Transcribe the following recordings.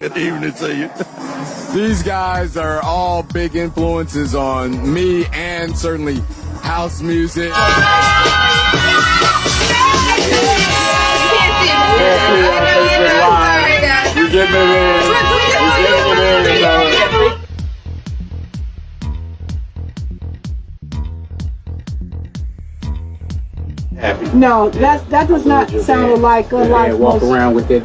Good evening to you. These guys are all big influences on me and certainly house music. Happy. No, that does not sound like walk most. around with that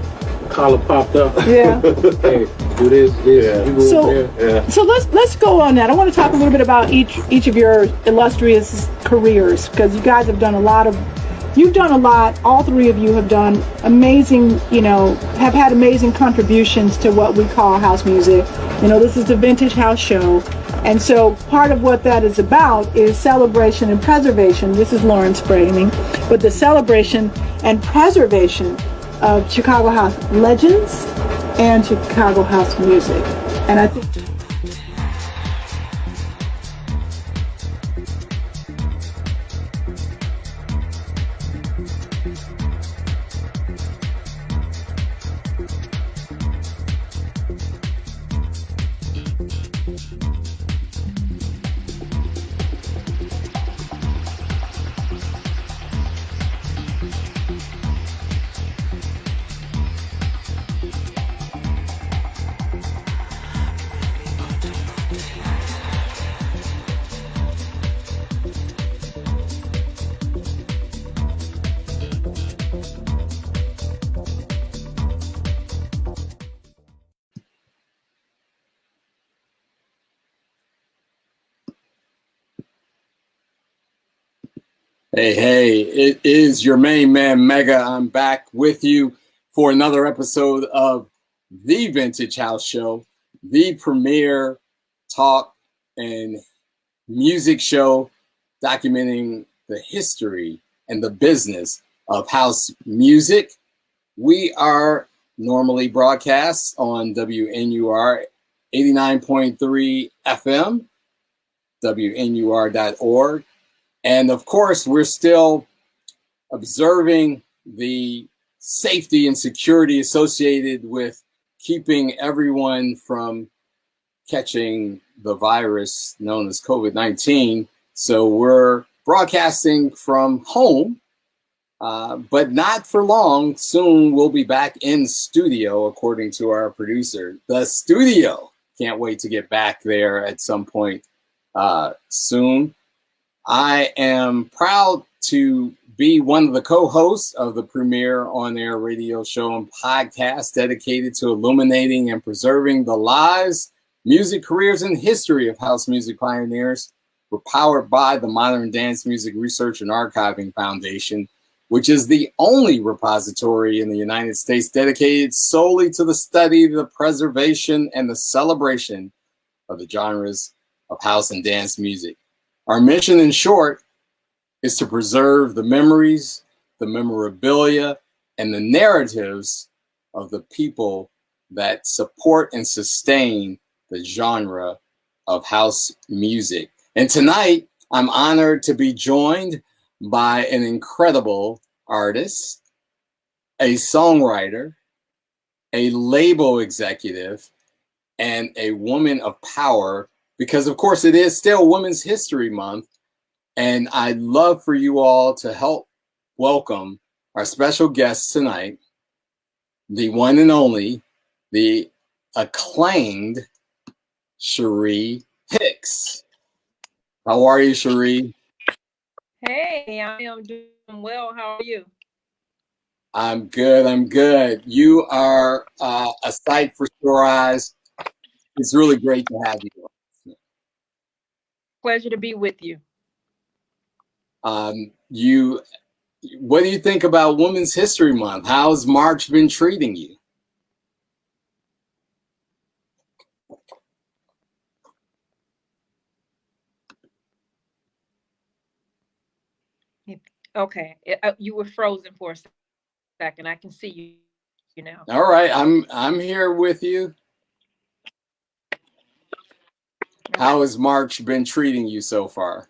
collar popped up. Yeah. Hey, do this. Yeah. You go So- over there. So let's go on that. I want to talk a little bit about each of your illustrious careers, because you guys have done a lot. All three of you have done amazing, have had amazing contributions to what we call house music. This is the Vintage House Show. And so part of what that is about is celebration and preservation. This is Lawrence framing, but the celebration and preservation of Chicago house legends and Chicago house music. And I think Hey, it is your main man, Mega. I'm back with you for another episode of the Vintage House Show, the premier talk and music show documenting the history and the business of house music. We are normally broadcast on WNUR 89.3 FM, WNUR.org. And of course, we're still observing the safety and security associated with keeping everyone from catching the virus known as COVID-19. So we're broadcasting from home, but not for long. Soon we'll be back in studio, according to our producer. The studio. Can't wait to get back there at some point soon. I am proud to be one of the co-hosts of the premier on-air radio show and podcast dedicated to illuminating and preserving the lives, music careers, and history of house music pioneers. We're powered by the Modern Dance Music Research and Archiving Foundation, which is the only repository in the United States dedicated solely to the study, the preservation, and the celebration of the genres of house and dance music. Our mission, in short, is to preserve the memories, the memorabilia, and the narratives of the people that support and sustain the genre of house music. And tonight, I'm honored to be joined by an incredible artist, a songwriter, a label executive, and a woman of power, because of course it is still Women's History Month. And I'd love for you all to help welcome our special guest tonight, the one and only, the acclaimed Sheree Hicks. How are you, Sheree? Hey, I am doing well. How are you? I'm good. You are a sight for sore eyes. It's really great to have you. Pleasure to be with you. What do you think about Women's History Month? How's March been treating you? Okay, you were frozen for a second. I can see you now. All right, I'm here with you. How has March been treating you so far?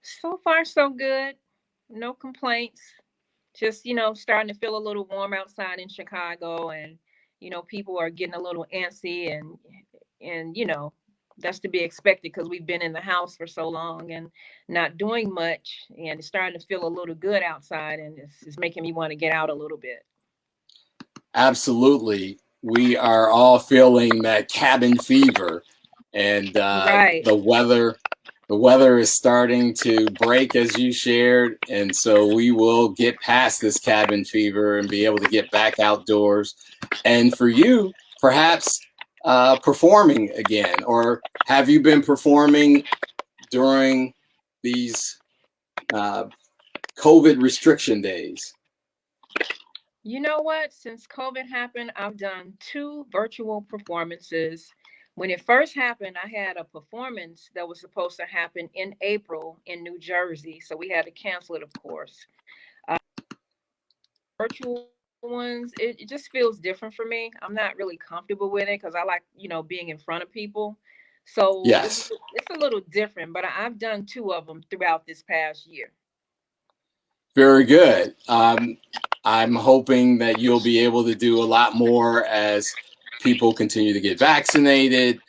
So far, so good. No complaints. just, starting to feel a little warm outside in Chicago, and, people are getting a little antsy, and, that's to be expected because we've been in the house for so long and not doing much, and it's starting to feel a little good outside, and it's making me want to get out a little bit. Absolutely. We are all feeling that cabin fever, and Right. the weather is starting to break, as you shared, and so we will get past this cabin fever and be able to get back outdoors. And for you, perhaps performing again, or have you been performing during these COVID restriction days? You know what? Since COVID happened, I've done 2 virtual performances. When it first happened, I had a performance that was supposed to happen in April in New Jersey. So we had to cancel it, of course. Virtual ones, it just feels different for me. I'm not really comfortable with it because I like, being in front of people. So Yes. it's a little different, but I've done 2 of them throughout this past year. Very good. I'm hoping that you'll be able to do a lot more as people continue to get vaccinated,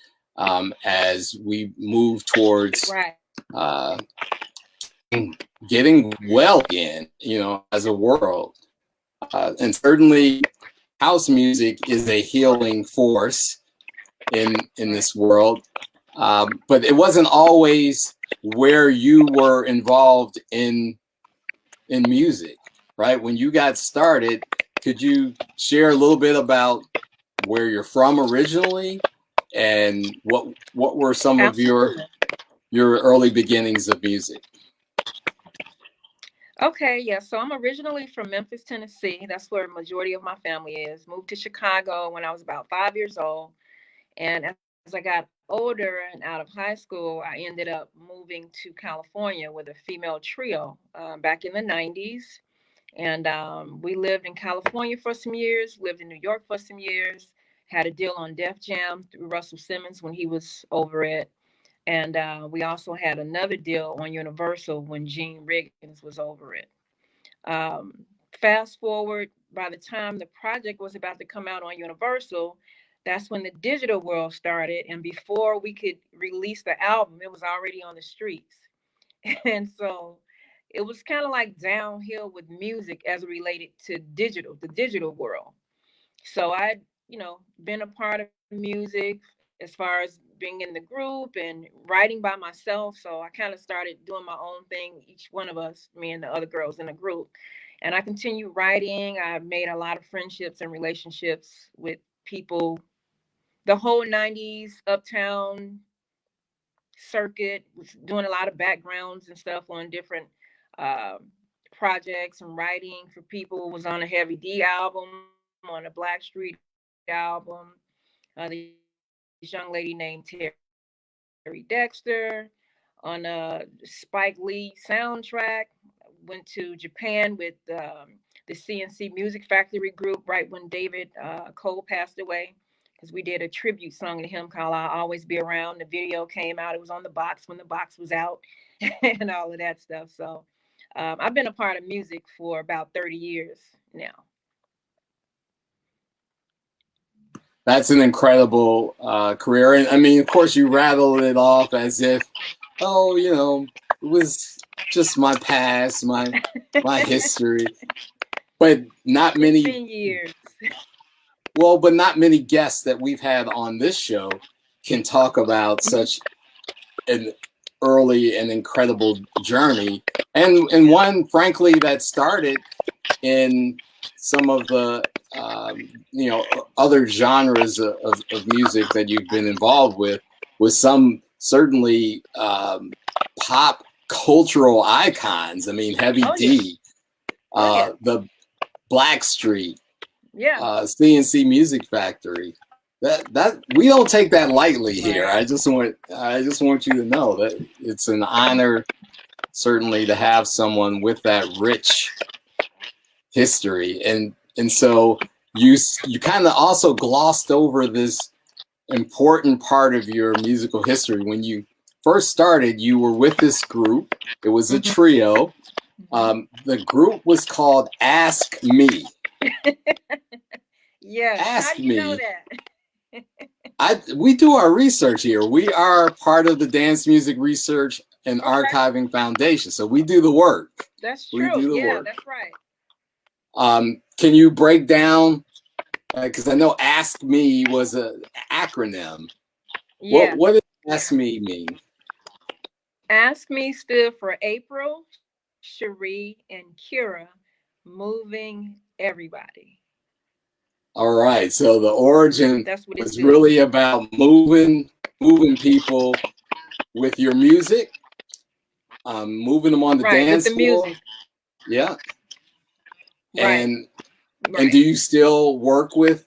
as we move towards Right. getting well again, as a world. And certainly house music is a healing force in this world. But it wasn't always where you were involved in music, right? When you got started, could you share a little bit about where you're from originally, and what were some of your early beginnings of music? Okay, yeah. So I'm originally from Memphis, Tennessee. That's where the majority of my family is. Moved to Chicago when I was about 5 years old. And as I got older and out of high school, I ended up moving to California with a female trio back in the 90s. And we lived in California for some years, lived in New York for some years, had a deal on Def Jam through Russell Simmons when he was over it. And we also had another deal on Universal when Gene Riggins was over it. Fast forward, by the time the project was about to come out on Universal, that's when the digital world started. And before we could release the album, it was already on the streets. And so it was kind of like downhill with music as it related to the digital world. So I'd, been a part of music as far as being in the group and writing by myself. So I kind of started doing my own thing, each one of us, me and the other girls in the group. And I continued writing. I made a lot of friendships and relationships with people. The whole 90s Uptown circuit, was doing a lot of backgrounds and stuff on different uh, projects and writing for people. Was on a Heavy D album, on a Blackstreet album. This young lady named Terry Dexter on a Spike Lee soundtrack. Went to Japan with the CNC Music Factory group right when David Cole passed away, because we did a tribute song to him called "I'll Always Be Around." The video came out. It was on the box when the box was out, and all of that stuff. So I've been a part of music for about 30 years now. That's an incredible career. And I mean, of course, you rattled it off as if, oh, it was just my past, my history. But not many 15 years. Well, but not many guests that we've had on this show can talk about such an early and incredible journey, and one, frankly, that started in some of the other genres of music that you've been involved with some certainly pop cultural icons. I mean, Heavy D, the Blackstreet, CNC Music Factory. That we don't take that lightly here. I just want you to know that it's an honor, certainly, to have someone with that rich history. And so you kind of also glossed over this important part of your musical history. When you first started, you were with this group. It was a trio. The group was called Ask Me. Yes. How Ask do you know Me. that? We do our research here. We are part of the Dance Music Research and Okay. Archiving Foundation, so we do the work. That's We true. do the Yeah, work. that's right. Can you break down? Because I know Ask Me was an acronym. Yeah. What does Ask Me mean? Ask Me stood for April, Sheree, and Kira, moving everybody. All right, so the origin That's what it was stood really for. about moving people with your music, moving them on the Right, with dance the floor. music. Yeah. Right. And Right. do you still work with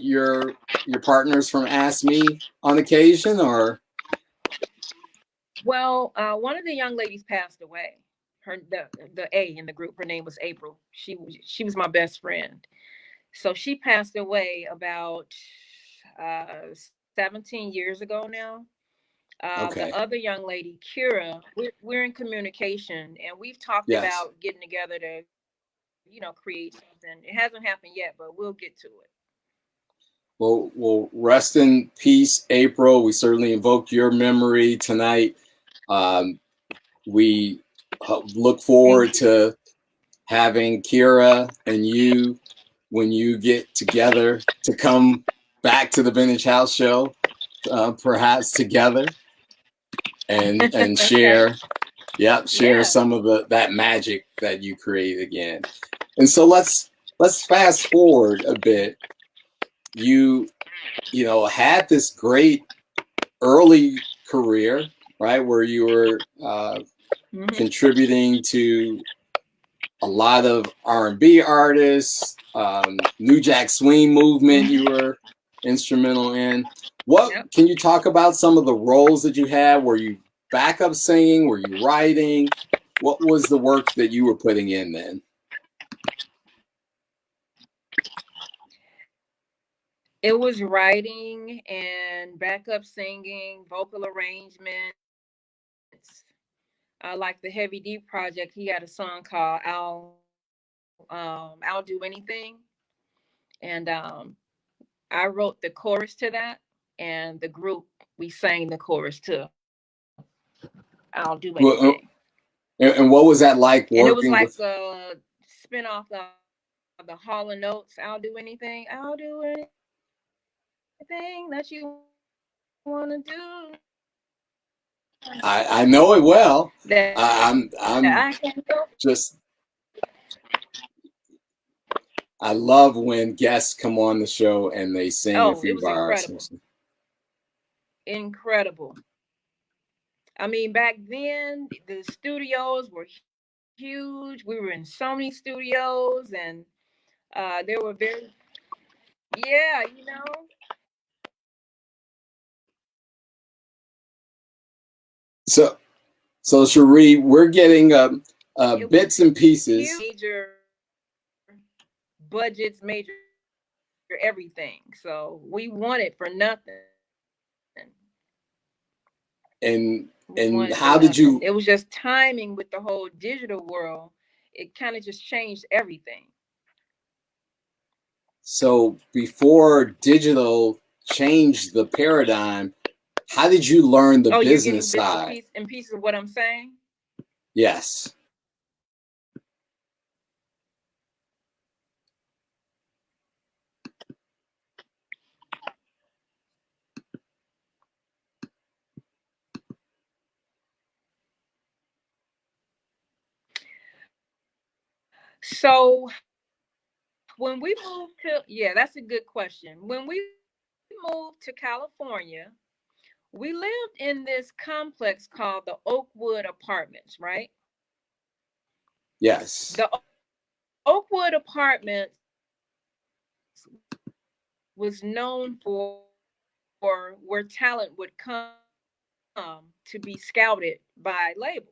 your partners from Ask Me on occasion, or? Well, one of the young ladies passed away. The A in the group, her name was April. She was my best friend. So she passed away about uh 17 years ago now. The Okay. other young lady, Kira, we're in communication, and we've talked Yes. about getting together to, create something. It hasn't happened yet, but we'll get to it. Well, rest in peace, April. We certainly invoke your memory tonight. Um, we look forward to having Kira and you, when you get together, to come back to the Vintage House Show, perhaps together, and Okay. share, share Yeah. some of that magic that you create again. And so let's fast forward a bit. You had this great early career, right, where you were Hmm. contributing to a lot of R&B artists, New Jack Swing movement you were instrumental in. What Yep. can you talk about some of the roles that you had? Were you backup singing? Were you writing? What was the work that you were putting in then? It was writing and backup singing, vocal arrangements. Like the Heavy Deep project, he had a song called "I'll Do Anything," and I wrote the chorus to that, and the group we sang the chorus to "I'll Do Anything," Well, and what was that like and it was working like with? a spin off of the Hall and Notes. I'll do anything. I'll do anything that you want to do. I know it well. That I'm I can go. just I love when guests come on the show and they sing a Oh, it few was bars. incredible. Incredible. I mean, back then the studios were huge. We were in so many studios, and there were very, yeah, So Sheree, we're getting it was bits and pieces, huge, major budgets, major everything. So we wanted for nothing. and We wanted for how did nothing. you? It was just timing with the whole digital world. It kind of just changed everything. So before digital changed the paradigm, how did you learn the Oh, you're business getting bits side? and pieces of what I'm saying? Yes. So when we moved to, yeah, that's a good question. When we moved to California, we lived in this complex called the Oakwood Apartments, right? Yes. The Oakwood Apartments was known for where talent would come to be scouted by labels.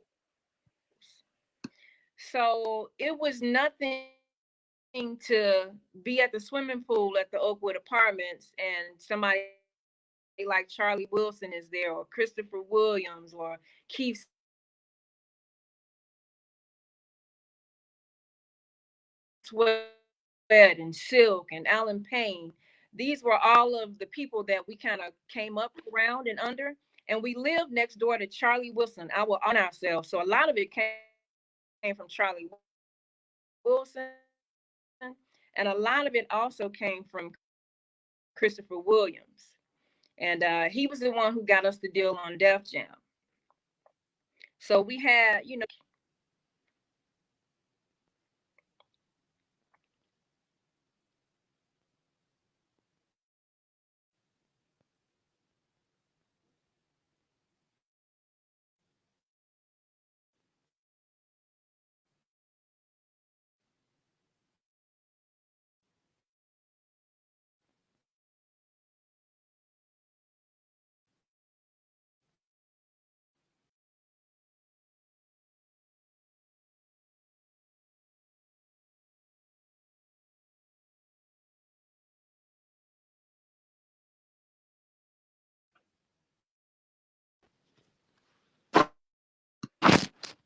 So it was nothing to be at the swimming pool at the Oakwood Apartments and somebody like Charlie Wilson is there, or Christopher Williams, or Keith Sweat and Silk and Alan Payne. These were all of the people that we kind of came up around and under. And we lived next door to Charlie Wilson. I will own ourselves. So a lot of it came from Charlie Wilson. And a lot of it also came from Christopher Williams. And he was the one who got us the deal on Def Jam. So we had,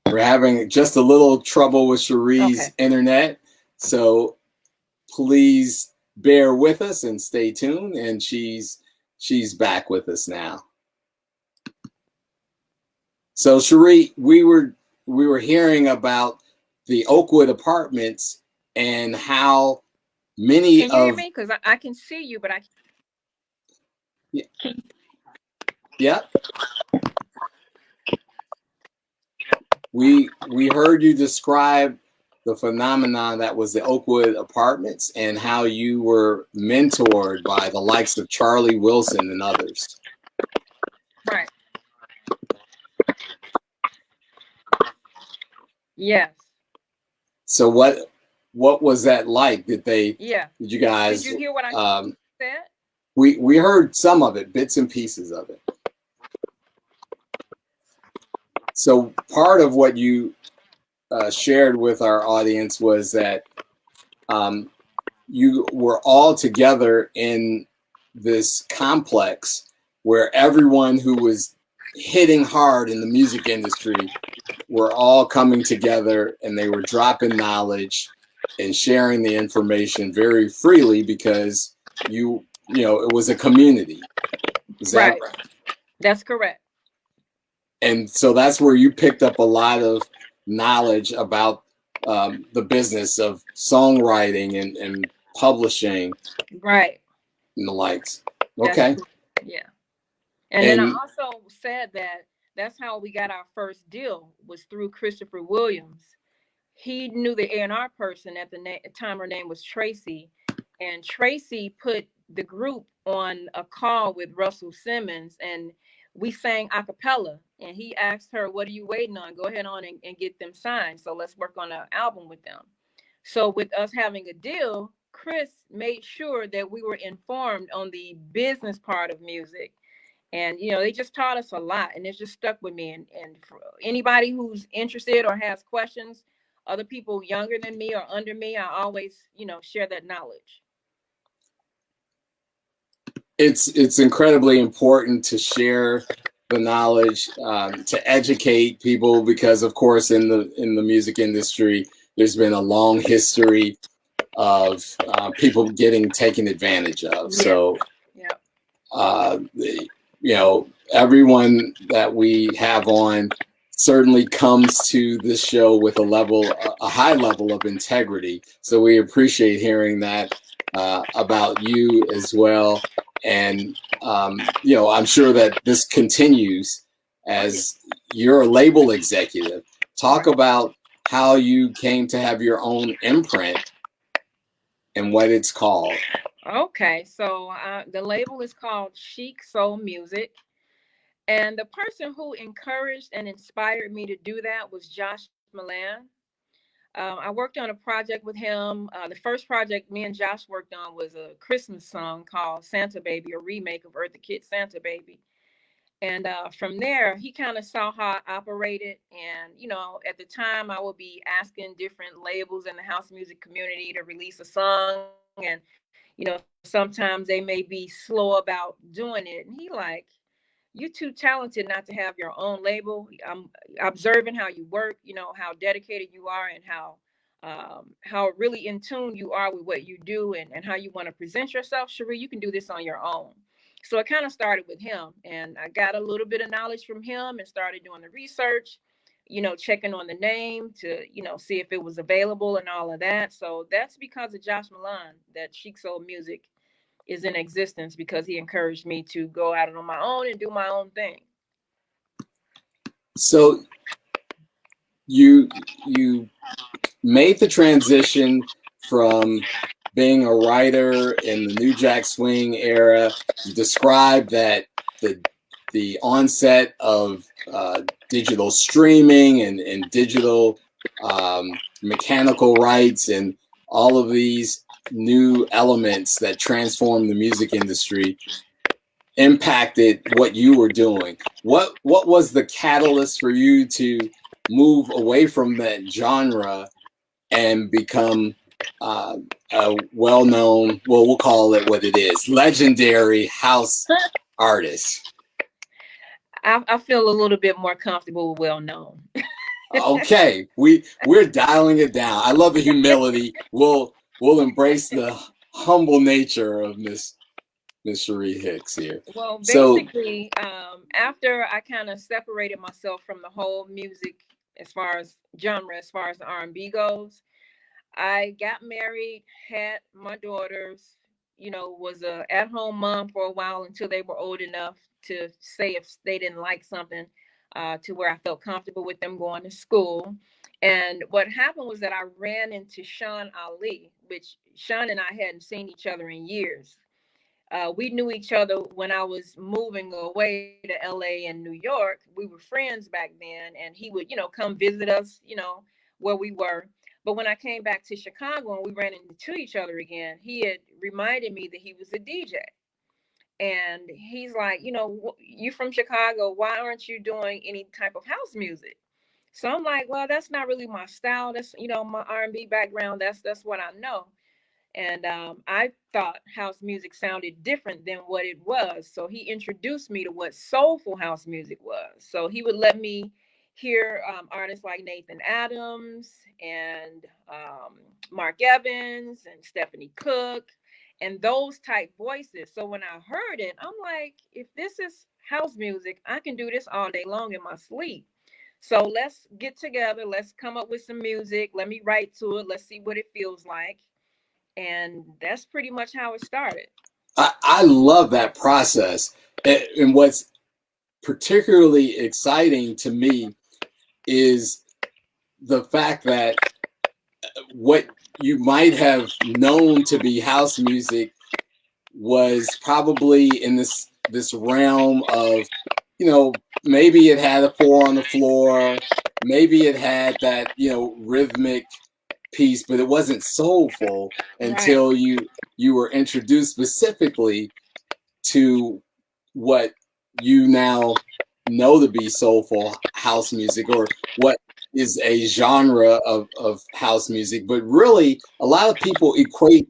We're having just a little trouble with Sheree's internet, so please bear with us and stay tuned. And she's back with us now. So Sheree, we were hearing about the Oakwood Apartments and how many can you hear me? Because I can see you, but I can't. Yeah. We heard you describe the phenomenon that was the Oakwood Apartments and how you were mentored by the likes of Charlie Wilson and others. Right. Yes. So what was that like? Did you guys? Did you hear what I said? We heard some of it, bits and pieces of it. So part of what you shared with our audience was that you were all together in this complex where everyone who was hitting hard in the music industry were all coming together, and they were dropping knowledge and sharing the information very freely because you know it was a community. Is that right? That's correct. And so that's where you picked up a lot of knowledge about the business of songwriting and publishing, right, and the likes. Okay. Yeah. And then I also said that that's how we got our first deal, was through Christopher Williams. He knew the A&R person at the time. Her name was Tracy, and Tracy put the group on a call with Russell Simmons, and we sang a cappella. And he asked her, "What are you waiting on? Go ahead on and get them signed. So let's work on an album with them." So with us having a deal, Chris made sure that we were informed on the business part of music. And, they just taught us a lot, and it's just stuck with me. And for anybody who's interested or has questions, other people younger than me or under me, I always, share that knowledge. It's incredibly important to share the knowledge, to educate people, because of course in the music industry, there's been a long history of people getting taken advantage of. Yeah. So, everyone that we have on certainly comes to this show with a high level of integrity. So we appreciate hearing that about you as well. And, I'm sure that this continues as you're a label executive. Talk about how you came to have your own imprint and what it's called. Okay, so the label is called Chic Soul Music. And the person who encouraged and inspired me to do that was Josh Milan. I worked on a project with him. The first project me and Josh worked on was a Christmas song called Santa Baby, a remake of Eartha Kitt's Santa Baby. And from there, he kind of saw how I operated. And, at the time, I would be asking different labels in the house music community to release a song. And, sometimes they may be slow about doing it. And he like, "You're too talented not to have your own label. I'm observing how you work, how dedicated you are, and how how really in tune you are with what you do and how you want to present yourself, Sheree, you can do this on your own. So it kind of started with him, and I got a little bit of knowledge from him and started doing the research, checking on the name to, see if it was available and all of that. So that's because of Josh Milan that Chic Soul Music is in existence, because he encouraged me to go out on my own and do my own thing. So you made the transition from being a writer in the New Jack Swing era. You described that the onset of digital streaming and digital mechanical rights and all of these new elements that transform the music industry impacted what you were doing. What was the catalyst for you to move away from that genre and become a well-known, well, we'll call it what it is, legendary house artist? I feel a little bit more comfortable with well-known. Okay, we're dialing it down. I love the humility. We'll embrace the humble nature of Miss Sheree Hicks here. Well, basically, after I kind of separated myself from the whole music as far as genre, as far as the R&B goes, I got married, had my daughters, was a at-home mom for a while until they were old enough to say if they didn't like something, to where I felt comfortable with them going to school. And what happened was that I ran into Sean Ali, which Sean and I hadn't seen each other in years. We knew each other when I was moving away to LA and New York. We were friends back then, and he would, come visit us, where we were. But when I came back to Chicago and we ran into each other again, he had reminded me that he was a DJ. And he's like, you from Chicago, why aren't you doing any type of house music? So I'm like, well, that's not really my style. That's, my R&B background. That's what I know. And I thought house music sounded different than what it was. So he introduced me to what soulful house music was. So he would let me hear artists like Nathan Adams and Mark Evans and Stephanie Cook and those type voices. So when I heard it, I'm like, if this is house music, I can do this all day long in my sleep. So let's get together. Let's come up with some music. Let me write to it. Let's see what it feels like. And that's pretty much how it started. I love that process. And what's particularly exciting to me is the fact that what you might have known to be house music was probably in this realm of, maybe it had a 4 on the floor, maybe it had that, rhythmic piece, but it wasn't soulful until you were introduced specifically to what you now know to be soulful house music, or what is a genre of house music. But really, a lot of people equate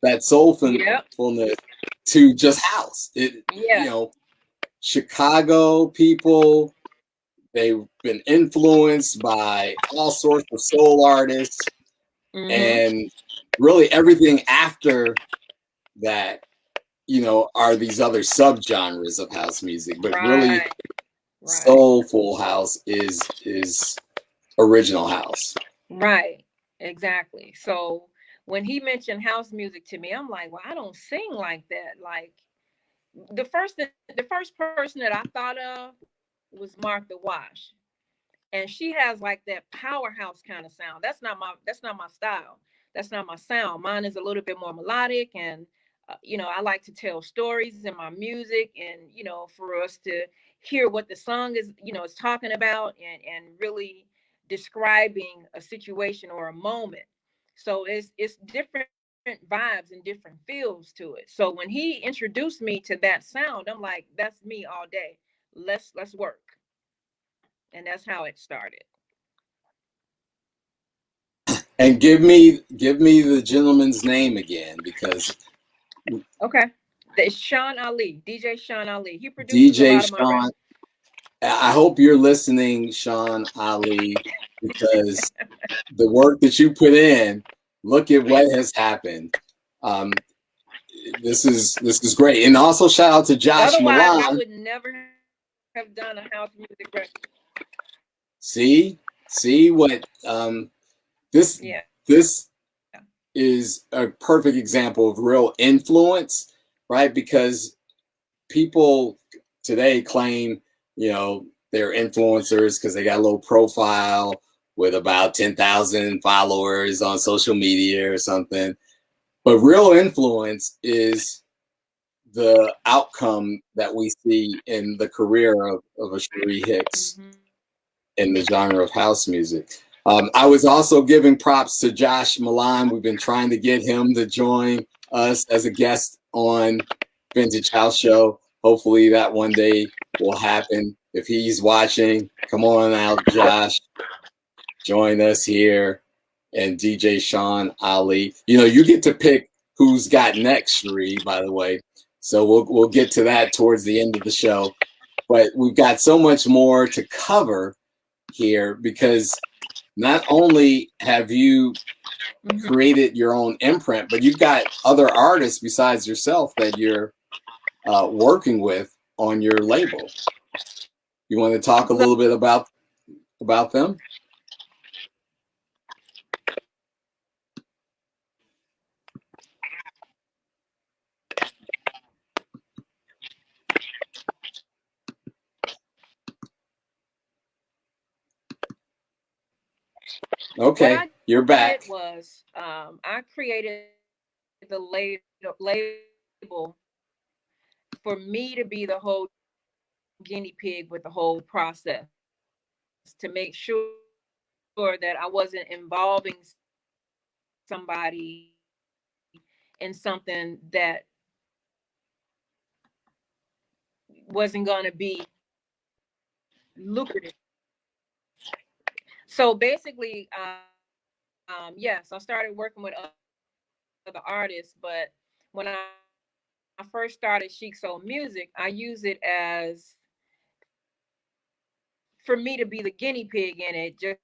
that soulfulness to just house. Chicago people, they've been influenced by all sorts of soul artists. Mm-hmm. And really everything after that, are these other subgenres of house music. But really, soulful house is original house. Right, exactly. So when he mentioned house music to me, I'm like, well, I don't sing like that. Like the first person that I thought of was Martha Wash. And she has like that powerhouse kind of sound. That's not my style. That's not my sound. Mine is a little bit more melodic, and I like to tell stories in my music, and for us to hear what the song is, is talking about, and really describing a situation or a moment. So it's different vibes and different feels to it. So when he introduced me to that sound, I'm like, that's me all day. Let's work. And that's how it started. And give me the gentleman's name again, because okay, it's Sean Ali, DJ Sean Ali. He produces DJ a lot of my Sean. I hope you're listening, Sean Ali. because the work that you put in, look at what has happened. This is great. And also shout out to Josh Otherwise, I Milan. would never have done a house music record. See what this Yeah. this is a perfect example of real influence, right? Because people today claim, they're influencers because they got a little profile with about 10,000 followers on social media or something. But real influence is the outcome that we see in the career of a Sheree Hicks in the genre of house music. I was also giving props to Josh Milan. We've been trying to get him to join us as a guest on Vintage House Show. Hopefully that one day will happen. If he's watching, come on out, Josh. Join us here. And DJ Sean Ali. You get to pick who's got next, Sheree, by the way. So we'll get to that towards the end of the show. But we've got so much more to cover here because not only have you created your own imprint, but you've got other artists besides yourself that you're working with on your label. You want to talk a little bit about them? Okay, you're back. Was I created the label for me to be the whole guinea pig with the whole process, to make sure that I wasn't involving somebody in something that wasn't going to be lucrative. So basically, yes, I started working with other artists, but when I first started Chic Soul Music, I used it as for me to be the guinea pig in it, just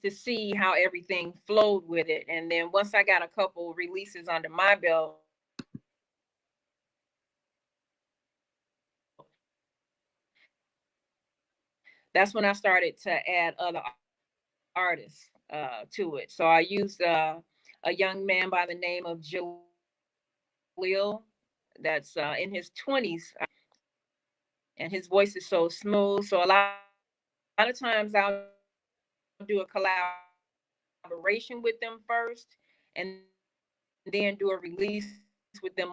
to see how everything flowed with it. And then once I got a couple releases under my belt, that's when I started to add other artists to it. So I used a young man by the name of Jaleel that's in his 20s, and his voice is so smooth. So a lot of times I'll do a collaboration with them first and then do a release with them.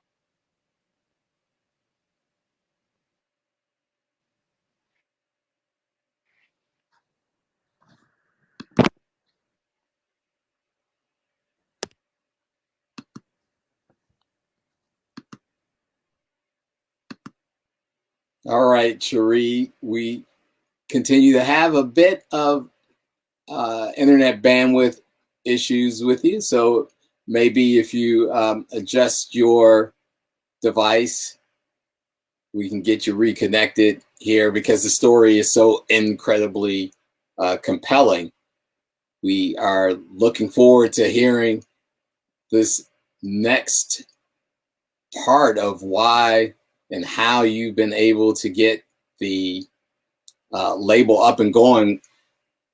All right, Sheree, we continue to have a bit of internet bandwidth issues with you. So maybe if you adjust your device, we can get you reconnected here because the story is so incredibly compelling. We are looking forward to hearing this next part of why and how you've been able to get the label up and going,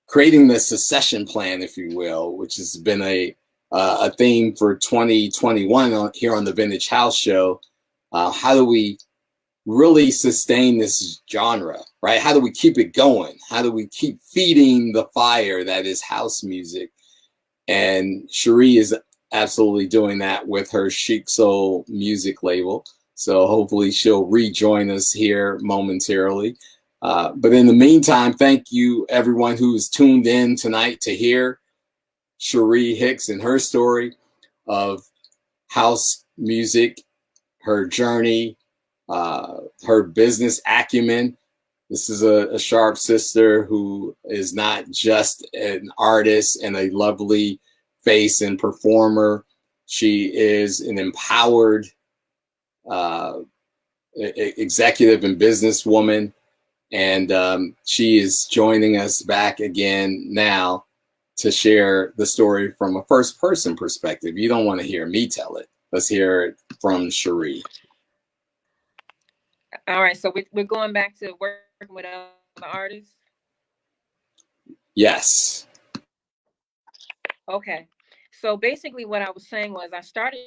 creating the succession plan, if you will, which has been a theme for 2021 here on the Vintage House Show. How do we really sustain this genre, right? How do we keep it going? How do we keep feeding the fire that is house music? And Sheree is absolutely doing that with her Chic Soul music label. So hopefully she'll rejoin us here momentarily. But in the meantime, thank you everyone who's tuned in tonight to hear Sheree Hicks and her story of house music, her journey, her business acumen. This is a sharp sister who is not just an artist and a lovely face and performer. She is an empowered executive and businesswoman. And she is joining us back again now to share the story from a first person perspective. You don't want to hear me tell it. Let's hear it from Sheree. All right, so we're going back to working with other artists. Yes. Okay, so basically what I was saying was I started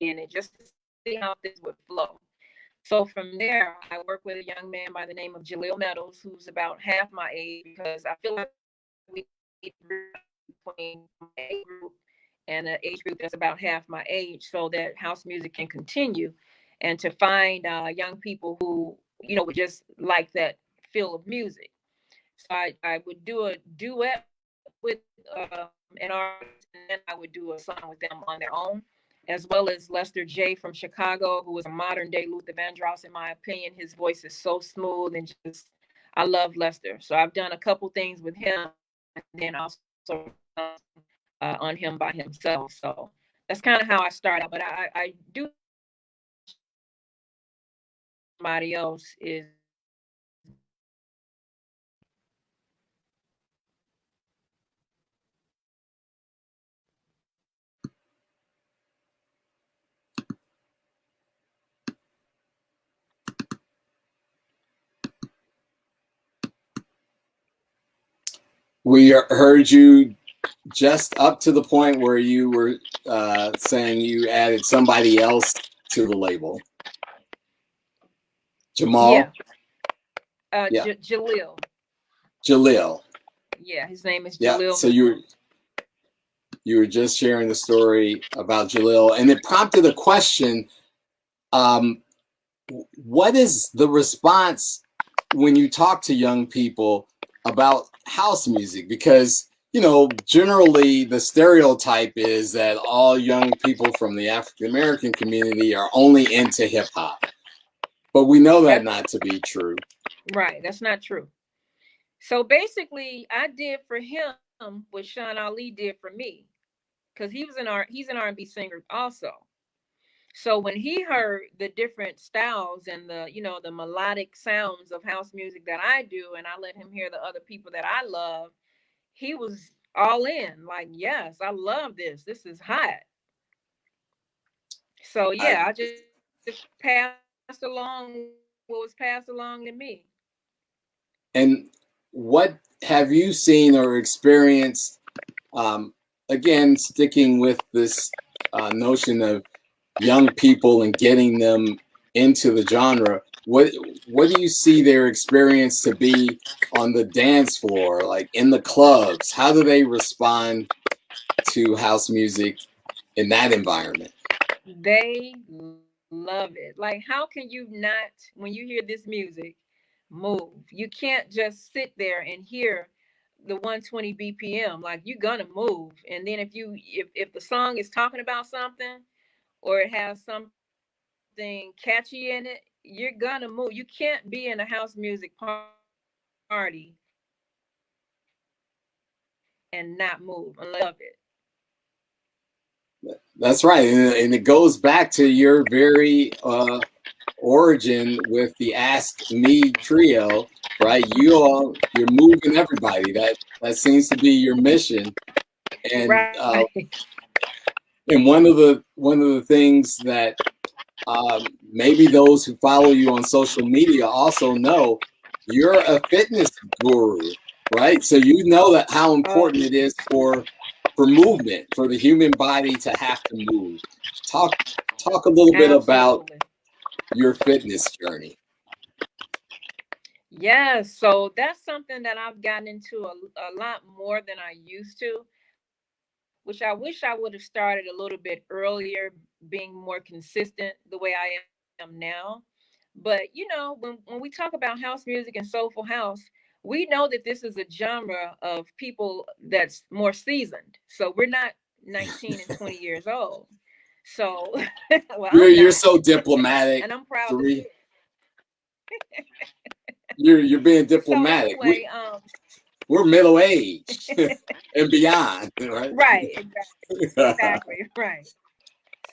in it just to see how this would flow. So from there, I worked with a young man by the name of Jaleel Meadows, who's about half my age, because I feel like we need between my age group and an age group that's about half my age, so that house music can continue, and to find young people who, you know, would just like that feel of music. So I would do a duet with an artist, and then I would do a song with them on their own, as well as Lester J from Chicago, who is a modern day Luther Vandross, in my opinion. His voice is so smooth and just, I love Lester. So I've done a couple things with him, and then also on him by himself. So that's kind of how I started. But I do somebody else is. We heard you just up to the point where you were saying you added somebody else to the label. Jamal? Yeah. Jaleel. Jaleel. Yeah, his name is Yeah. Jaleel. So you were just sharing the story about Jaleel, and it prompted a question. What is the response when you talk to young people about house music? Because, you know, generally the stereotype is that all young people from the African American community are only into hip hop, but we know that not to be true. Right, that's not true. So basically, I did for him what Sean Ali did for me, because he's an R&B singer also. So when he heard the different styles and the, you know, the melodic sounds of house music that I do, and I let him hear the other people that I love, he was all in. Like, yes, I love this. This is hot. So yeah, I just passed along what was passed along to me. And what have you seen or experienced? Again, sticking with this notion of young people and getting them into the genre, what do you see their experience to be on the dance floor, like in the clubs? How do they respond to house music in that environment? They love it. Like, how can you not, when you hear this music, move? You can't just sit there and hear the 120 BPM. Like, you're gonna move. And then if the song is talking about something, or it has something catchy in it, you're gonna move. You can't be in a house music party and not move and love it. That's right, and it goes back to your very origin with the Ask Me trio, right? You're moving everybody. That seems to be your mission, and Right. and one of the things that maybe those who follow you on social media also know, you're a fitness guru, right? So you know that how important it is for movement, for the human body to have to move. Talk a little bit about your fitness journey. Yes, so that's something that I've gotten into a lot more than I used to, which I wish I would have started a little bit earlier, being more consistent the way I am now. But you know, when we talk about house music and soulful house, we know that this is a genre of people that's more seasoned. So we're not 19 and 20 years old. So, well, You're so diplomatic, and I'm proud to Sheree. be. You're being So diplomatic. anyway, We're middle aged and beyond, right? right, exactly, right.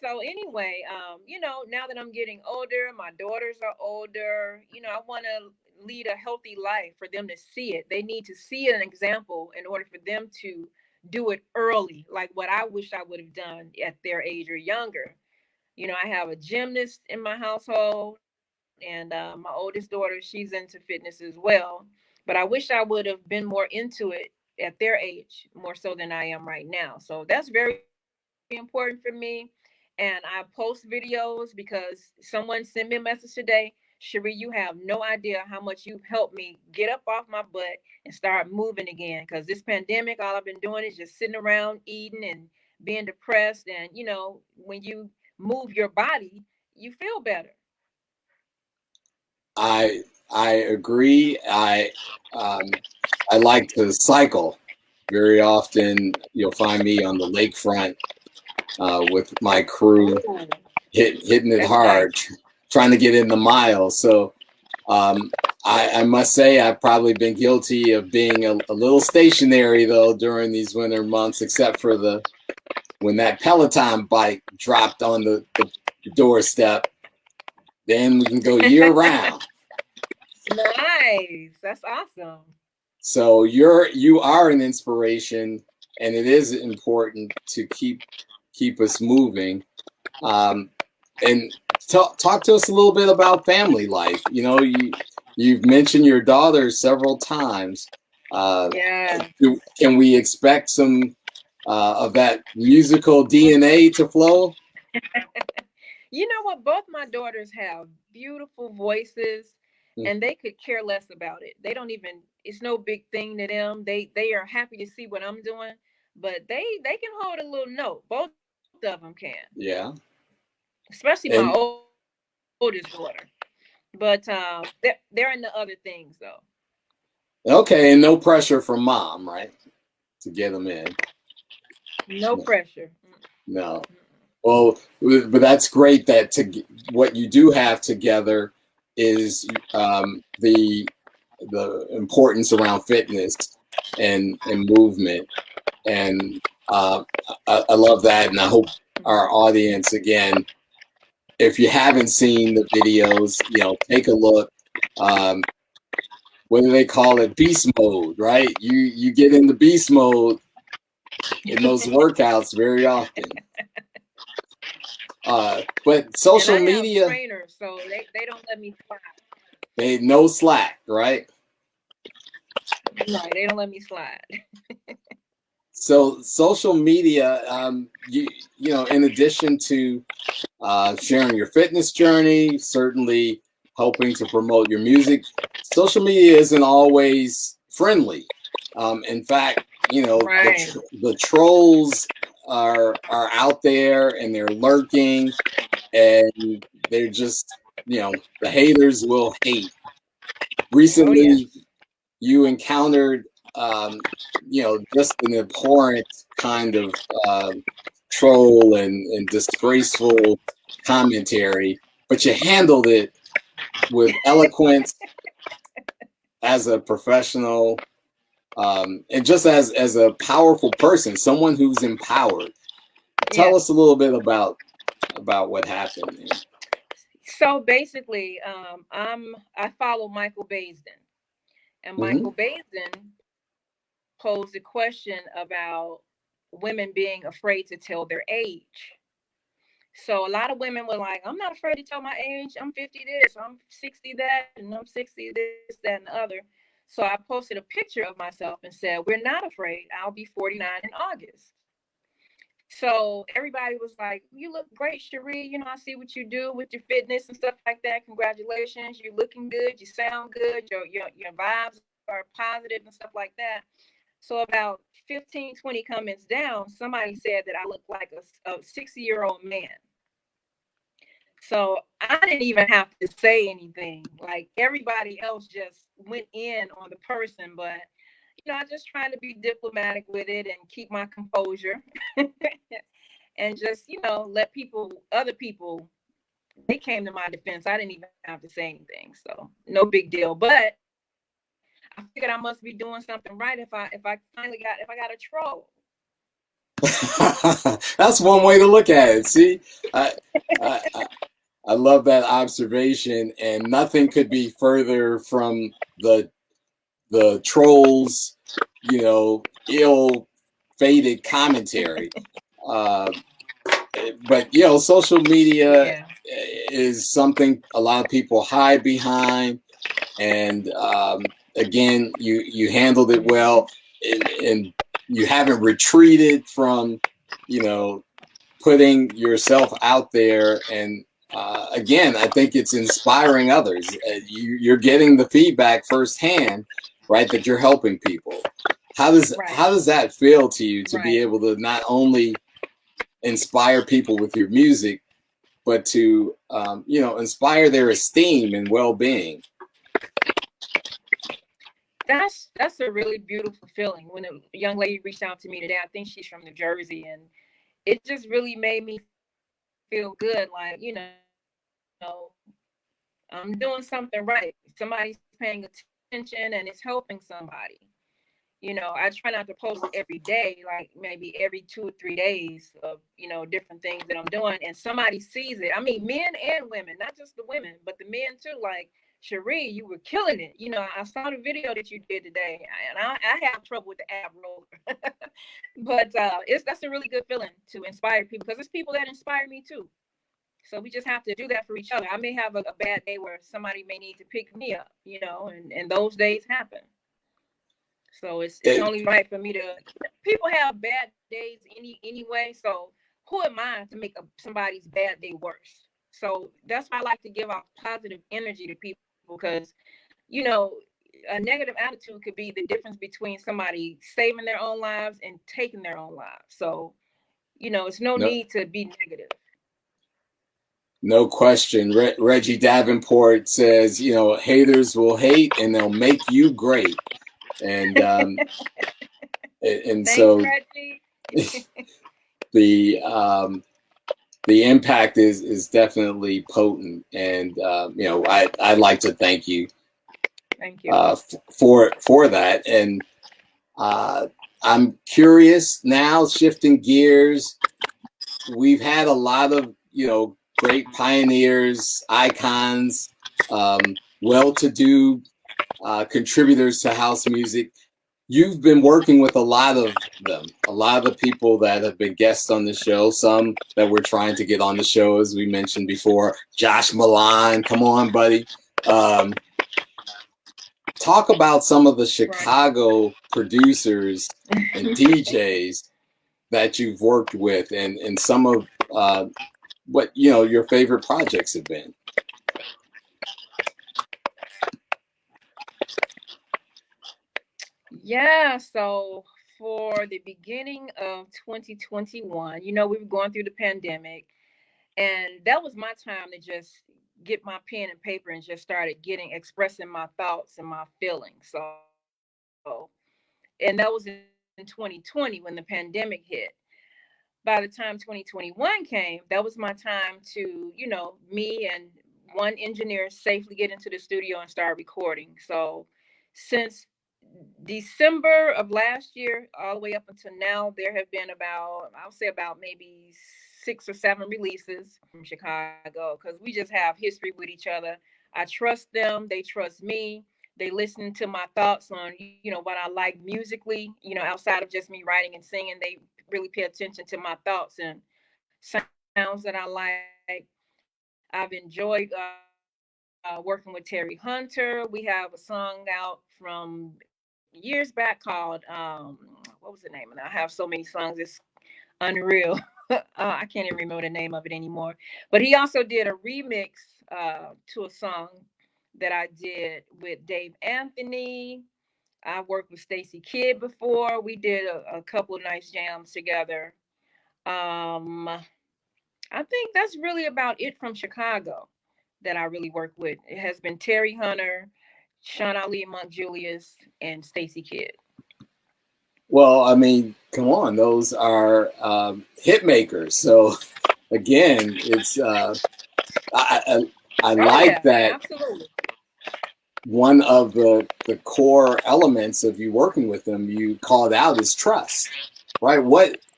So anyway, now that I'm getting older, my daughters are older, I want to lead a healthy life for them to see it. They need to see an example in order for them to do it early, like what I wish I would have done at their age or younger. I have a gymnast in my household, and my oldest daughter, she's into fitness as well. But I wish I would have been more into it at their age, more so than I am right now. So that's very important for me. And I post videos because someone sent me a message today. Sheree, you have no idea how much you've helped me get up off my butt and start moving again. Because this pandemic, all I've been doing is just sitting around eating and being depressed. And, when you move your body, you feel better. I agree. I like to cycle. Very often, you'll find me on the lakefront with my crew, Oh, hitting it that's nice. hard, trying to get in the miles. So um, I must say I've probably been guilty of being a little stationary though during these winter months, except for when that Peloton bike dropped on the doorstep. Then we can go year round. Nice. That's awesome. So you are an inspiration, and it is important to keep us moving. Um, and talk to us a little bit about family life. You've mentioned your daughter several times. Uh, Yeah. can we expect some of that musical DNA to flow? You know what? Both my daughters have beautiful voices, Mm. and they could care less about it. They don't even. It's no big thing to them. They are happy to see what I'm doing, but they can hold a little note. Both of them can, Yeah, especially my and oldest daughter. But they're into other things though. okay, and no pressure from mom, right, to get them in. No No, pressure. no. Well, but that's great that what you do have together is the importance around fitness and movement, and I love that, and I hope our audience, again, if you haven't seen the videos, take a look. Um, what do they call it? Beast mode, right? You get into beast mode in those workouts very often. But And social I have media, trainers, so they don't let me slide. they no slack, right? Right, they don't let me slide. So social media, in addition to sharing your fitness journey, certainly helping to promote your music, social media isn't always friendly. In fact, Right. the trolls are out there and they're lurking, and they're just, the haters will hate. Oh Recently, yes. you encountered, just an abhorrent kind of troll and disgraceful commentary, but you handled it with eloquence as a professional, and just as a powerful person, someone who's empowered. Tell Yes. us a little bit about what happened there. So basically, I follow Michael Baisden, and Mm-hmm. Michael Baisden posed a question about women being afraid to tell their age. So a lot of women were like, I'm not afraid to tell my age. I'm 50 this, I'm 60 that, and I'm 60 this, that, and the other. So I posted a picture of myself and said, we're not afraid. I'll be 49 in August. So everybody was like, you look great, Sheree. I see what you do with your fitness and stuff like that. Congratulations. You're looking good. You sound good. Your vibes are positive and stuff like that. So about 15, 20 comments down, somebody said that I look like a 60-year-old man. So I didn't even have to say anything. Like everybody else just went in on the person, but I just trying to be diplomatic with it and keep my composure and just, let other people, they came to my defense. I didn't even have to say anything. So no big deal. But I figured I must be doing something right if I got a troll. That's one way to look at it. See, I, I, I I love that observation, and nothing could be further from the trolls, ill-fated commentary. Uh, but social media Yeah. is something a lot of people hide behind, and again, you handled it well, and you haven't retreated from, you know, putting yourself out there. And again, I think it's inspiring others. You're getting the feedback firsthand, right? That you're helping people. Right. How does that feel to you, to be Right. able to not only inspire people with your music, but to inspire their esteem and well-being? That's a really beautiful feeling. When a young lady reached out to me today, I think she's from New Jersey, and it just really made me feel good. Like, I'm doing something right. Somebody's paying attention and it's helping somebody. I try not to post every day, like maybe every 2 or 3 days of, different things that I'm doing, and somebody sees it. I mean, men and women, not just the women, but the men too. Like, Sheree, you were killing it. I saw the video that you did today, and I have trouble with the ab roller. But that's a really good feeling to inspire people, because it's people that inspire me too. So we just have to do that for each other. I may have a bad day where somebody may need to pick me up, and those days happen. So it's It, only right for me to. People have bad days anyway. So who am I to make somebody's bad day worse? So that's why I like to give off positive energy to people, because you know a negative attitude could be the difference between somebody saving their own lives and taking their own lives. So it's no no, need to be negative. no question. Reggie Davenport says, haters will hate and they'll make you great. And and Thanks, so Reggie. the the impact is definitely potent. And I'd like to thank you Thank you. for that. And I'm curious now, shifting gears. We've had a lot of great pioneers, icons, well-to-do contributors to house music. You've been working with a lot of them, a lot of the people that have been guests on the show, some that we're trying to get on the show, as we mentioned before. Josh Milan, come on, buddy. Talk about some of the Chicago producers and DJs that you've worked with, and some of what your favorite projects have been. Yeah, so for the beginning of 2021, we were going through the pandemic, and that was my time to just get my pen and paper and just started expressing my thoughts and my feelings. And that was in 2020 when the pandemic hit. By the time 2021 came, that was my time to, me and one engineer safely get into the studio and start recording. So since December of last year, all the way up until now, there have been I'll say about maybe 6 or 7 releases from Chicago, because we just have history with each other. I trust them, they trust me. They listen to my thoughts on, what I like musically, outside of just me writing and singing. They really pay attention to my thoughts and sounds that I like. I've enjoyed working with Terry Hunter. We have a song out from years back called what was the name of it? I have so many songs, it's unreal. I can't even remember the name of it anymore. But he also did a remix to a song that I did with Dave Anthony. I worked with Stacy Kidd before. We did a couple of nice jams together. Um, I think that's really about it from Chicago that I really work with. It has been Terry Hunter, Sean Ali, Monk Julius, and Stacy Kidd. Well, I mean, come on, those are hit makers. So again, it's I Oh like yeah, that. absolutely. One of the core elements of you working with them, you called out, is trust, right?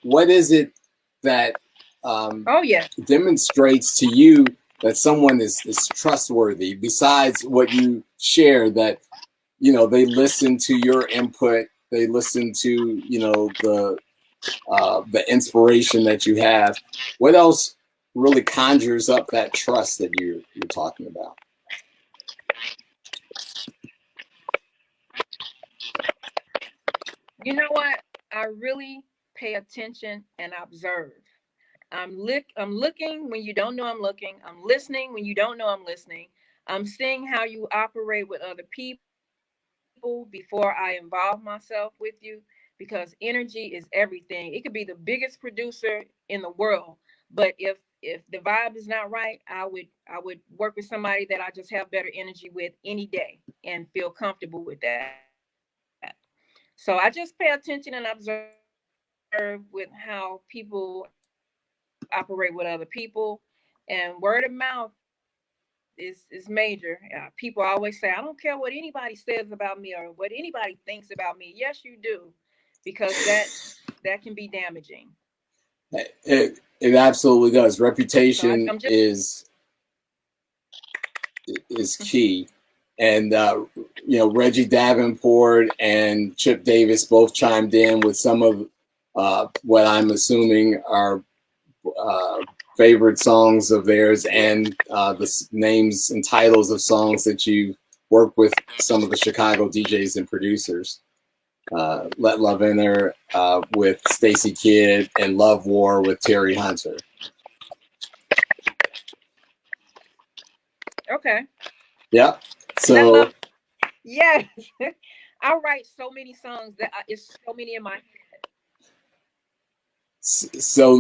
what is it that Oh yeah. demonstrates to you that someone is trustworthy, besides what you share, that they listen to your input, they listen to the inspiration that you have? What else really conjures up that trust that you're talking about? You know what? I really pay attention and observe. I'm looking when you don't know I'm looking. I'm listening when you don't know I'm listening. I'm seeing how you operate with other people before I involve myself with you, because energy is everything. It could be the biggest producer in the world, but if the vibe is not right, I would work with somebody that I just have better energy with any day and feel comfortable with that. So I just pay attention and observe with how people operate with other people, and word of mouth is major. People always say, I don't care what anybody says about me or what anybody thinks about me. Yes, you do, because that can be damaging. It absolutely does. So Reputation I'm just is key. And Reggie Davenport and Chip Davis both chimed in with some of what I'm assuming are uh, favorite songs of theirs, and the names and titles of songs that you work with some of the Chicago DJs and producers. Let Love Enter with Stacy Kidd, and Love War with Terry Hunter. okay. Yeah. Let love. So Yes, I write so many songs that it's so many in my head.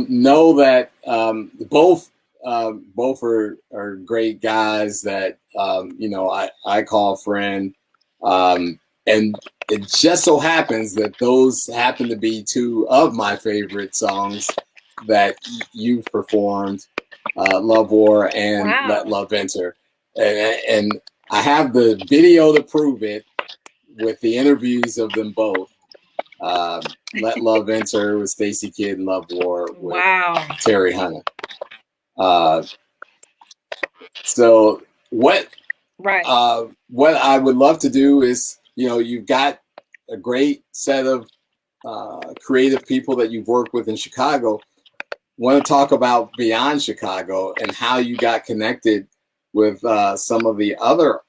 know that both are great guys that I call friend, and it just so happens that those happen to be two of my favorite songs that you've performed, Love War and Let Wow. Love Enter, and I have the video to prove it with the interviews of them both. Let Love Enter with Stacy Kidd, Love War with Wow. Terry Hunter. Uh, so Right. what I would love to do is, you've got a great set of creative people that you've worked with in Chicago. Want to talk about beyond Chicago and how you got connected with some of the other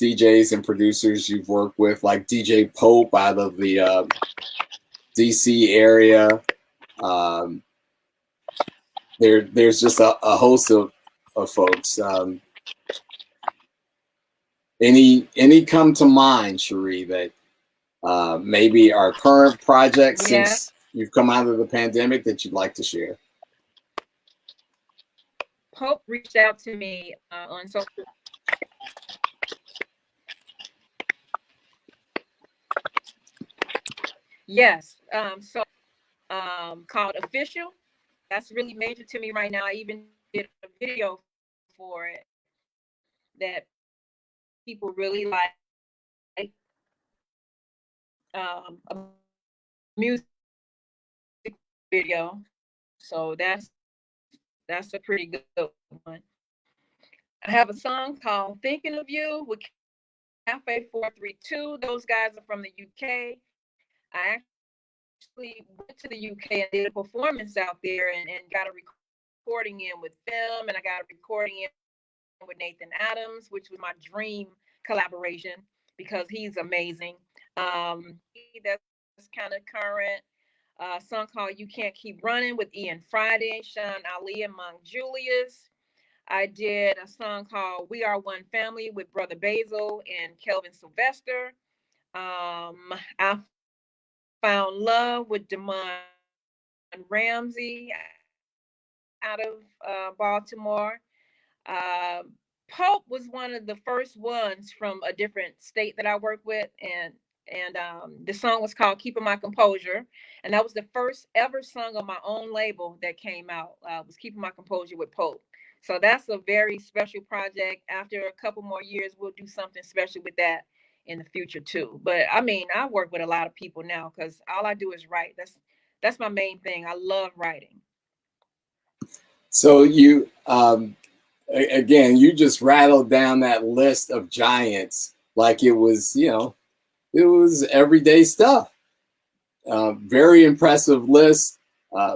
DJs and producers you've worked with, like DJ Pope out of the DC area. Um, there's just a host of folks. Any come to mind, Sheree, that maybe our current project Yeah. since you've come out of the pandemic that you'd like to share? Pope reached out to me on social. Yes. Called Official. That's really major to me right now. I even did a video for it that people really like. A music video. So that's a pretty good one. I have a song called Thinking of You with Cafe 432. Those guys are from the UK. I actually went to the UK and did a performance out there and got a recording in with them, and I got a recording in with Nathan Adams, which was my dream collaboration because he's amazing. He that's kind of current. A song called You Can't Keep Running with Ian Friday, Sean Ali, and Monk Julius. I did a song called We Are One Family with Brother Basil and Kelvin Sylvester. I Found Love with Damon Ramsey out of Baltimore. Pope was one of the first ones from a different state that I work with, and the song was called "Keeping My Composure," and that was the first ever song on my own label that came out. Was "Keeping My Composure" with Pope. So that's a very special project. After a couple more years, we'll do something special with that in the future too. But I mean, I work with a lot of people now because all I do is write. that's my main thing. I love writing. So you, again, you just rattled down that list of giants like it was, it was everyday stuff. Very impressive list.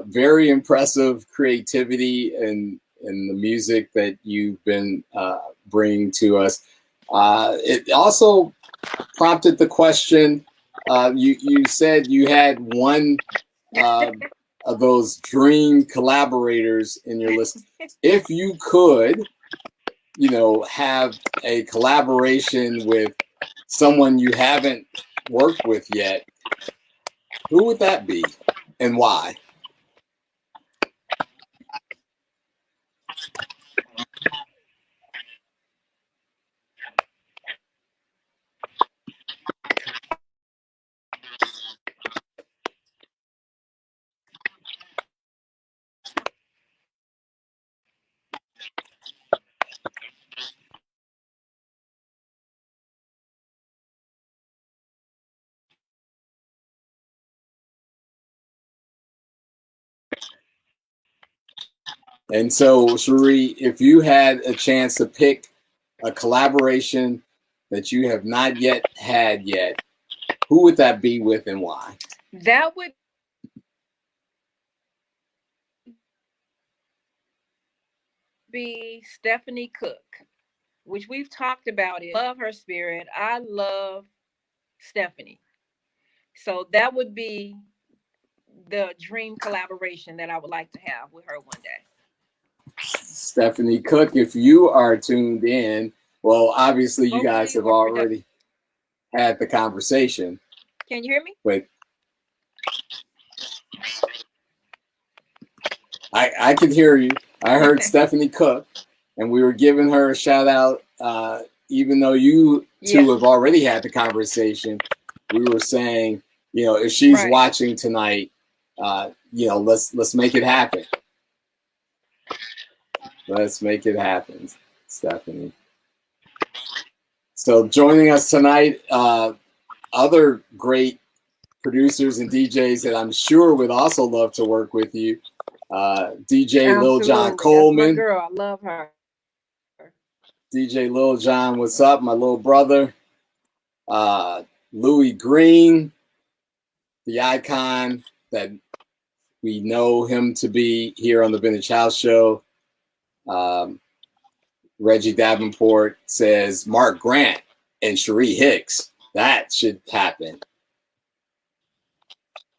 Very impressive creativity in the music that you've been bringing to us. It also prompted the question. You said you had one of those dream collaborators in your list. If you could, have a collaboration with someone you haven't worked with yet, who would that be and why? And so, Sheree, if you had a chance to pick a collaboration that you have not yet had yet, who would that be with and why? That would be Stephanie Cook, which we've talked about it. Love her spirit. I love Stephanie. So that would be the dream collaboration that I would like to have with her one day. Stephanie Cook, if you are tuned in, well, obviously you guys have already had the conversation. Can you hear me? But I could hear you. I heard Stephanie Cook, and we were giving her a shout out. Even though you two have already had the conversation, we were saying, if she's watching tonight, let's make it happen. Let's make it happen, Stephanie. So joining us tonight, other great producers and DJs that I'm sure would also love to work with you. DJ Lil John Coleman. That's my girl, I love her. DJ Lil John, what's up? My little brother. Louis Green, the icon that we know him to be here on the Vintage House Show. Reggie Davenport says Mark Grant and Sheree Hicks. That should happen.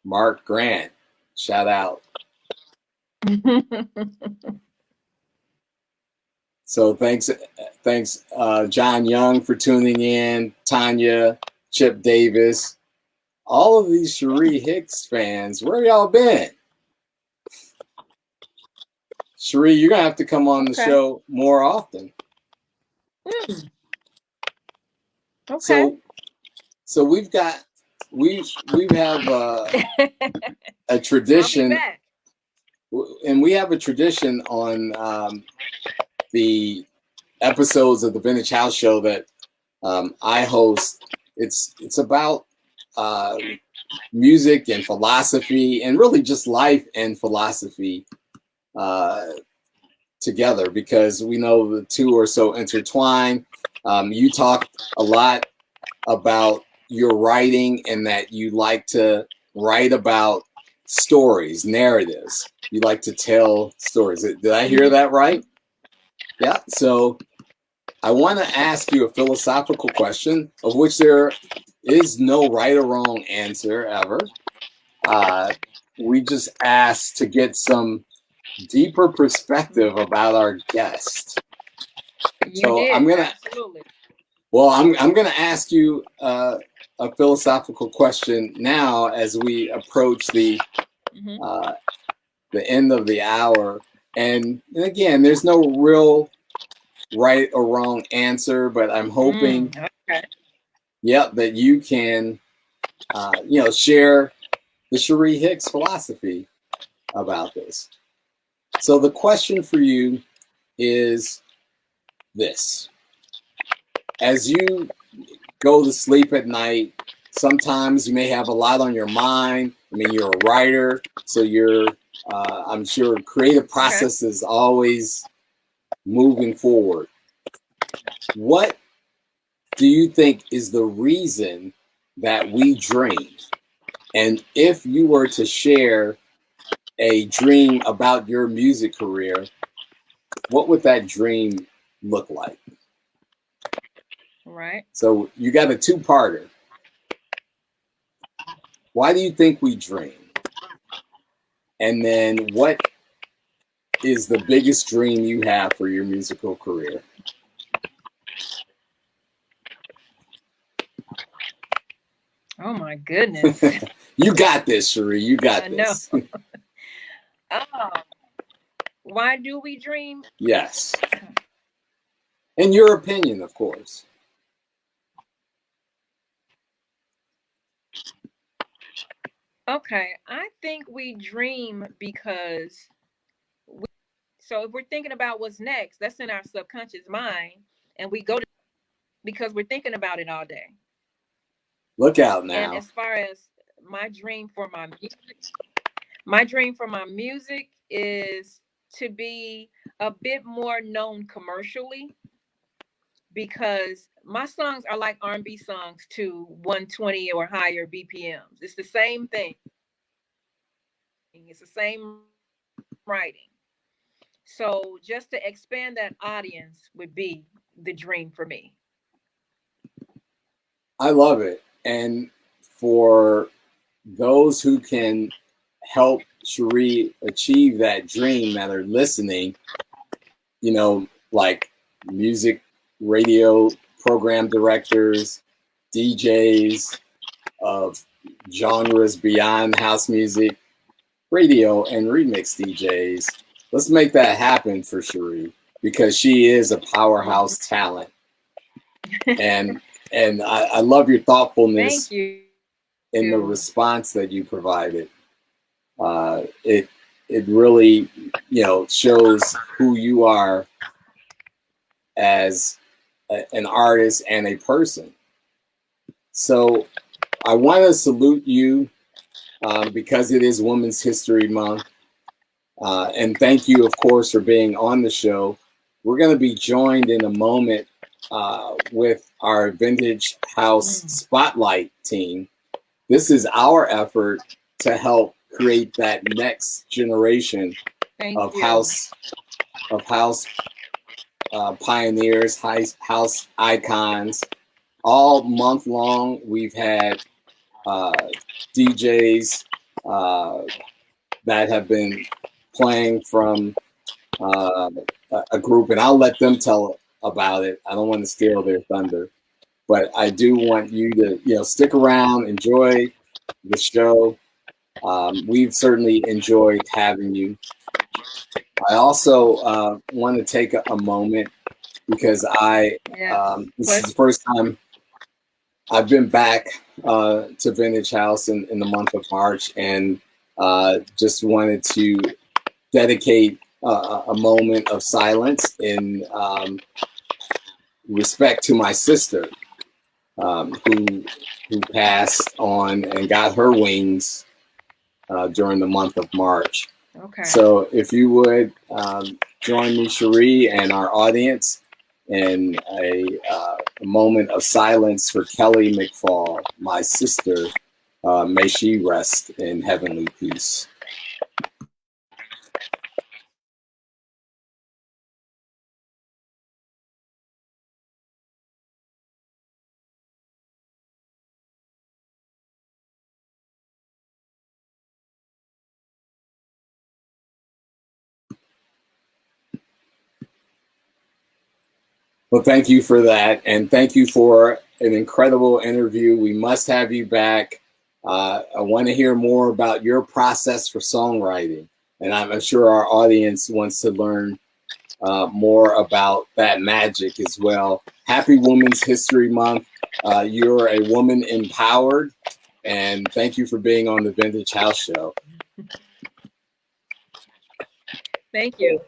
Mark Grant, shout out. So thanks, John Young, for tuning in. Tanya, Chip Davis, all of these Sheree Hicks fans. Where y'all been? Sheree, you're gonna have to come on the show more often. Okay. So we have a tradition, and we have a tradition on the episodes of the Vintage House Show that I host. It's about music and philosophy, and really just life and philosophy together, because we know the two are so intertwined. You talk a lot about your writing, and that you like to write about stories, narratives. You like to tell stories. Did I hear that right? Yeah. So I want to ask you a philosophical question, of which there is no right or wrong answer ever. We just ask to get some deeper perspective about our guest. I'm gonna ask you a philosophical question now as we approach the end of the hour. And again, there's no real right or wrong answer, but I'm hoping, that you can, share the Sheree Hicks philosophy about this. So the question for you is this: as you go to sleep at night, sometimes you may have a lot on your mind. I mean, you're a writer, so you're, I'm sure, creative process is always moving forward. What do you think is the reason that we dream? And if you were to share a dream about your music career, what would that dream look like? Right. So you got a two-parter. Why do you think we dream? And then what is the biggest dream you have for your musical career? Oh my goodness. You got this, Sheree. You got I know. this. Why do we dream? Yes. In your opinion, of course. Okay, I think we dream because so if we're thinking about what's next, that's in our subconscious mind, and we go to because we're thinking about it all day. Look out And now. as far as my dream for my music is to be a bit more known commercially because my songs are like R&B songs to 120 or higher BPMs. It's the same thing. It's the same writing. So just to expand that audience would be the dream for me. I love it. And for those who can help Sheree achieve that dream that are listening, you know, like music, radio program directors, DJs of genres beyond house music, radio and remix DJs. Let's make that happen for Sheree because she is a powerhouse talent. And I love your thoughtfulness Thank you. in the response that you provided. It really, you know, shows who you are as an artist and a person. So I want to salute you because it is Women's History Month. And thank you, of course, for being on the show. We're going to be joined in a moment with our Vintage House Spotlight team. This is our effort to help create that next generation of house pioneers, house icons. All month long, we've had DJs that have been playing from a group, and I'll let them tell about it. I don't want to steal their thunder, but I do want you to, you know, stick around, enjoy the show. We've certainly enjoyed having you. I also want to take a moment because this is the first time I've been back to Vintage House in the month of March, and just wanted to dedicate a moment of silence in respect to my sister, who passed on and got her wings during the month of March. Okay. So if you would join me, Sheree, and our audience in a moment of silence for Kelly McFall, my sister. May she rest in heavenly peace. Well, thank you for that. And thank you for an incredible interview. We must have you back. I want to hear more about your process for songwriting. And I'm sure our audience wants to learn more about that magic as well. Happy Women's History Month. You're a woman empowered. And thank you for being on the Vintage House Show. Thank you.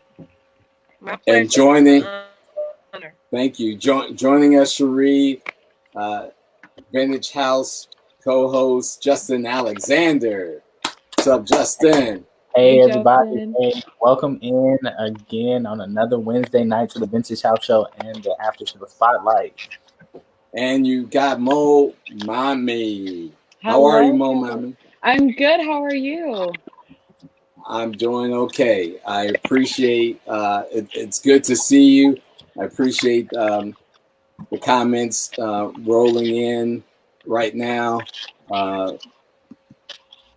My pleasure. And joining. Honor. Thank you. Joining us, Sheree, Vintage House co-host Justin Alexander. What's up, Justin? Hey, Hey, everybody. Justin. Hey, welcome in again on another Wednesday night to the Vintage House Show and the After Show Spotlight. And you got Mo Mommy. How are you, Mo Mommy? I'm good. How are you? I'm doing okay. I appreciate it's good to see you. I appreciate the comments rolling in right now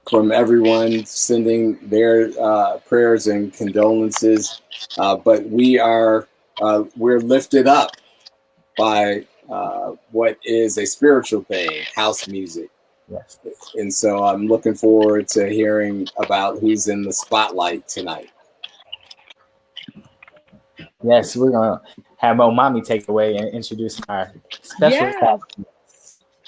from everyone sending their prayers and condolences. But we're lifted up by what is a spiritual thing, house music. Yes. And so I'm looking forward to hearing about who's in the spotlight tonight. Yes, we're going to have Mo Mommy take away and introduce our special Yes.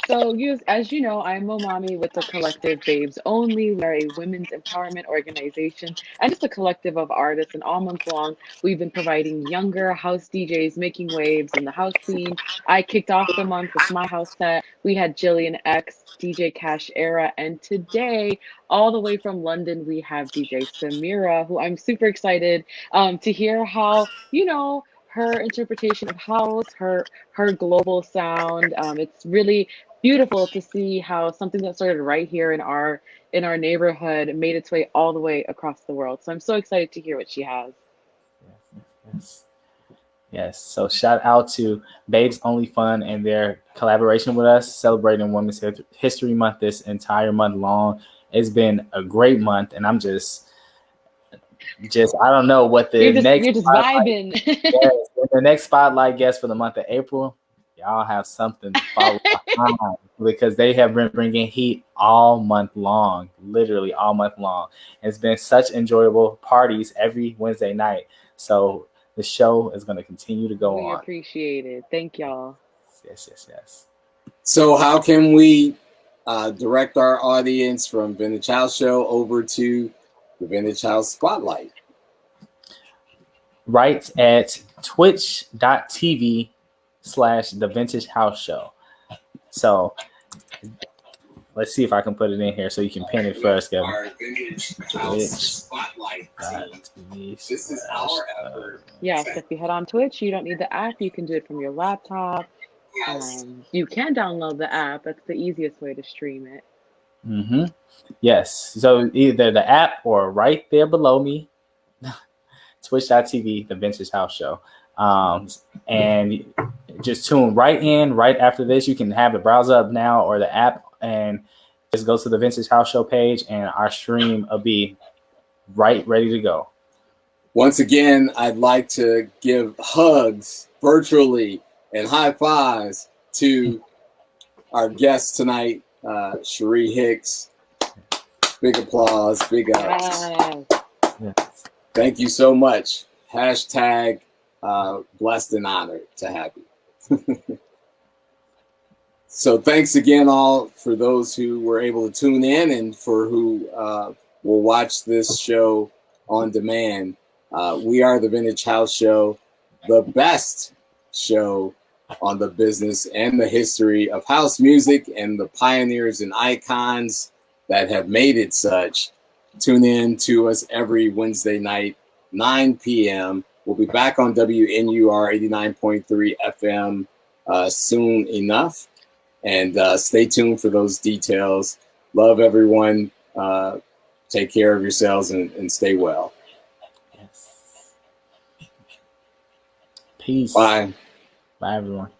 So, as you know, I'm Momami with the collective Babes Only. We're a women's empowerment organization and just a collective of artists. And all month long, we've been providing younger house DJs making waves in the house scene. I kicked off the month with my house set. We had Jillian X, DJ Cash Era, and today, all the way from London, we have DJ Samira, who I'm super excited to hear how, her interpretation of house, her global sound. It's really beautiful to see how something that started right here in our neighborhood made its way all the way across the world. So I'm so excited to hear what she has. Yes. So shout out to Babes Only Fun and their collaboration with us, celebrating Women's History Month this entire month long. It's been a great month, and I'm just I don't know what the You're just vibing. Yes, the next spotlight guest for the month of April. Y'all have something to follow behind because they have been bringing heat all month long, literally all month long. It's been such enjoyable parties every Wednesday night. So the show is going to continue to go on. We appreciate it. Thank y'all. Yes. So how can we direct our audience from Vintage House Show over to the Vintage House Spotlight? Right at twitch.tv/the Vintage House Show. So let's see if I can put it in here so you can pin it first, Kevin. Our Vintage House Spotlight. This is our effort. Yes, if you head on Twitch, you don't need the app. You can do it from your laptop. You can download the app. That's the easiest way to stream it. Mm-hmm. Yes. So either the app or right there below me, twitch.tv, the Vintage House Show. And just tune right in right after this. You can have the browser up now or the app and just go to the Vintage House Show page and our stream will be right ready to go. Once again, I'd like to give hugs virtually and high fives to our guest tonight, Sheree Hicks. Big applause, big ups. Yes. Thank you so much. Hashtag blessed and honored to have you. So thanks again all for those who were able to tune in and for who will watch this show on demand. We are the Vintage House Show, the best show on the business and the history of house music and the pioneers and icons that have made it such. Tune in to us every Wednesday night, 9 p.m. We'll be back on WNUR 89.3 FM soon enough. And stay tuned for those details. Love everyone. Take care of yourselves and stay well. Yes. Peace. Bye. Bye, everyone.